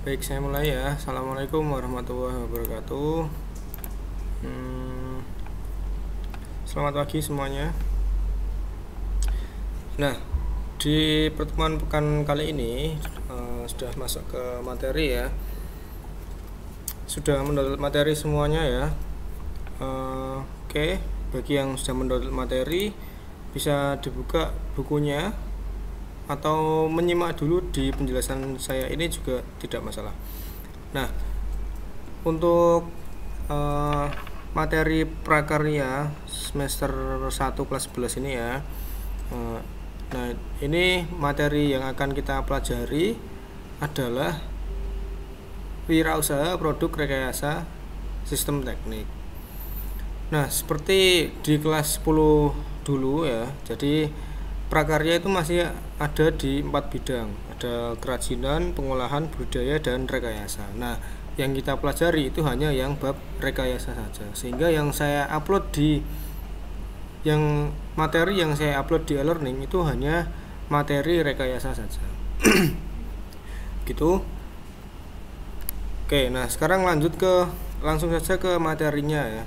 Baik, saya mulai ya. Assalamualaikum warahmatullahi wabarakatuh. Selamat pagi semuanya. Nah, di pertemuan pekan kali ini sudah masuk ke materi ya. Sudah mendownload materi semuanya ya. Oke, bagi yang sudah mendownload materi bisa dibuka bukunya atau menyimak dulu di penjelasan saya ini juga tidak masalah. Nah, untuk materi prakarya semester 1 kelas 11 ini ya. Nah, ini materi yang akan kita pelajari adalah wirausaha produk rekayasa sistem teknik. Nah, seperti di kelas 10 dulu ya. Jadi prakarya itu masih ada di 4 bidang. Ada kerajinan, pengolahan, budidaya, dan rekayasa. Nah, yang kita pelajari itu hanya yang bab rekayasa saja. Sehingga yang saya upload di materi yang saya upload di e-learning itu hanya materi rekayasa saja. Gitu. Oke, nah sekarang langsung saja ke materinya ya.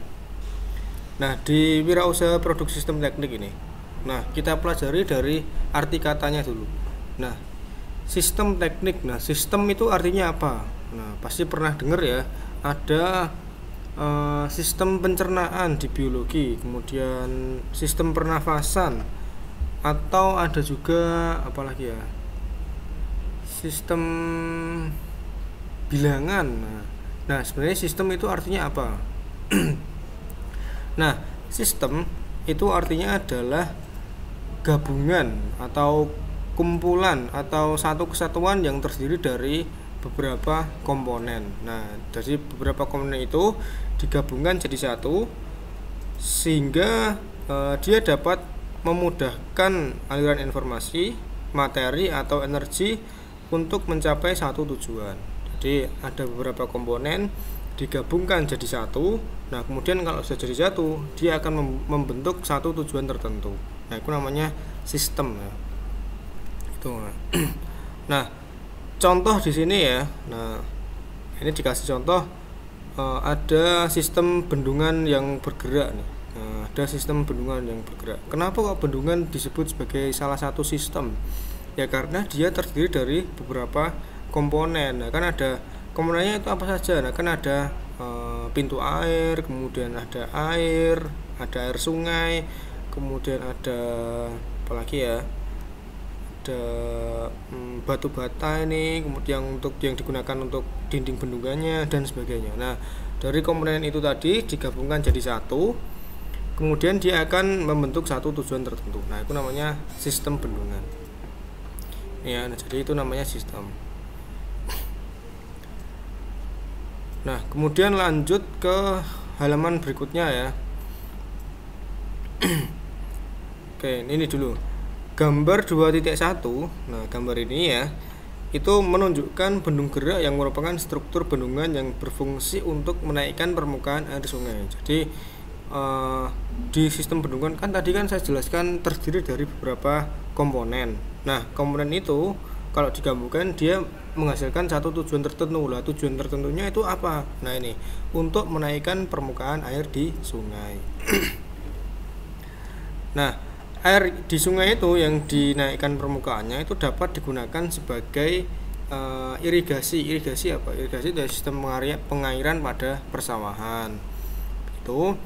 Nah, di wirausaha produk sistem teknik ini. Nah, kita pelajari dari arti katanya dulu. Nah, sistem teknik. Nah, sistem itu artinya apa? Nah, pasti pernah dengar ya. Ada sistem pencernaan di biologi, kemudian sistem pernafasan, atau ada juga apalagi ya? Sistem bilangan. Nah, sebenarnya sistem itu artinya apa? Nah, sistem itu artinya adalah gabungan atau kumpulan atau satu kesatuan yang terdiri dari beberapa komponen. Nah, dari beberapa komponen itu digabungkan jadi satu sehingga dia dapat memudahkan aliran informasi, materi atau energi untuk mencapai satu tujuan. Jadi ada beberapa komponen digabungkan jadi satu. Nah, kemudian kalau sudah jadi satu, dia akan membentuk satu tujuan tertentu. Nah, itu namanya sistem ya. Itu. Nah, contoh di sini ya. Nah, ini dikasih contoh ada sistem bendungan yang bergerak nih. Nah, ada sistem bendungan yang bergerak. Kenapa kok bendungan disebut sebagai salah satu sistem? Ya karena dia terdiri dari beberapa komponen. Nah, kan ada komponennya itu apa saja? Nah, kan ada pintu air, kemudian ada air sungai, kemudian ada apalagi ya? Ada batu bata ini, kemudian yang digunakan untuk dinding bendungannya dan sebagainya. Nah, dari komponen itu tadi digabungkan jadi satu, kemudian dia akan membentuk satu tujuan tertentu. Nah, itu namanya sistem bendungan. Ya, nah, jadi itu namanya sistem. Nah, kemudian lanjut ke halaman berikutnya ya. Oke, ini dulu. Gambar 2.1. Nah, gambar ini ya, itu menunjukkan bendung gerak yang merupakan struktur bendungan yang berfungsi untuk menaikkan permukaan air sungai. Jadi di sistem bendungan kan tadi kan saya jelaskan terdiri dari beberapa komponen. Nah, komponen itu kalau digabungkan dia menghasilkan satu tujuan tertentu. Lah, tujuan tertentunya itu apa? Nah, ini untuk menaikkan permukaan air di sungai. Nah, air di sungai itu yang dinaikkan permukaannya itu dapat digunakan sebagai irigasi. Irigasi apa? Irigasi dari sistem pengairan pada persawahan. Itu.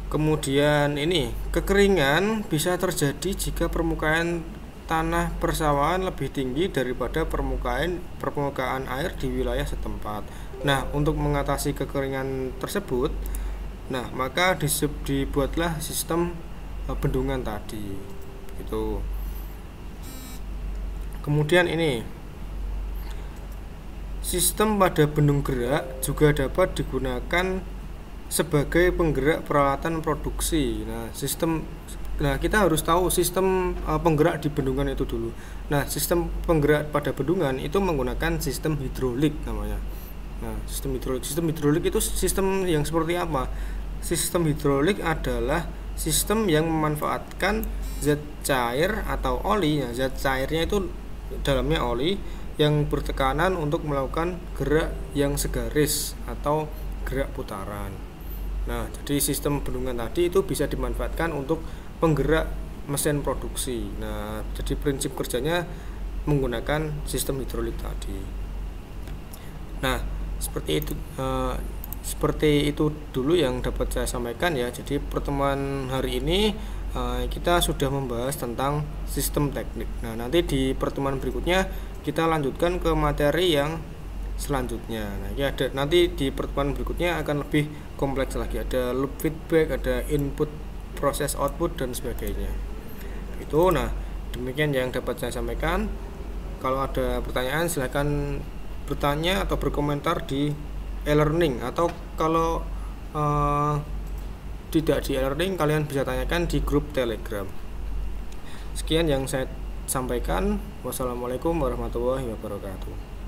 Kemudian ini, kekeringan bisa terjadi jika permukaan tanah persawahan lebih tinggi daripada permukaan air di wilayah setempat. Nah, untuk mengatasi kekeringan tersebut, nah maka dibuatlah sistem bendungan tadi. Itu. Kemudian ini, sistem pada bendung gerak juga dapat digunakan sebagai penggerak peralatan produksi. Nah, kita harus tahu sistem penggerak di bendungan itu dulu. Nah, sistem penggerak pada bendungan itu menggunakan sistem hidrolik namanya. Nah, sistem hidrolik itu sistem yang seperti apa? Sistem hidrolik adalah sistem yang memanfaatkan zat cair atau oli. Nah, zat cairnya itu dalamnya oli yang bertekanan untuk melakukan gerak yang segaris atau gerak putaran. Nah, jadi sistem bendungan tadi itu bisa dimanfaatkan untuk penggerak mesin produksi. Nah, jadi prinsip kerjanya menggunakan sistem hidrolik tadi. Nah, seperti itu dulu yang dapat saya sampaikan ya. Jadi pertemuan hari ini kita sudah membahas tentang sistem teknik. Nah, nanti di pertemuan berikutnya kita lanjutkan ke materi yang selanjutnya. Nah, ya nanti di pertemuan berikutnya akan lebih kompleks lagi. Ada loop feedback, ada input, proses output dan sebagainya. Itu. Nah, demikian yang dapat saya sampaikan. Kalau ada pertanyaan silahkan bertanya atau berkomentar di e-learning, atau kalau tidak di e-learning kalian bisa tanyakan di grup Telegram. Sekian yang saya sampaikan. Wassalamualaikum warahmatullahi wabarakatuh.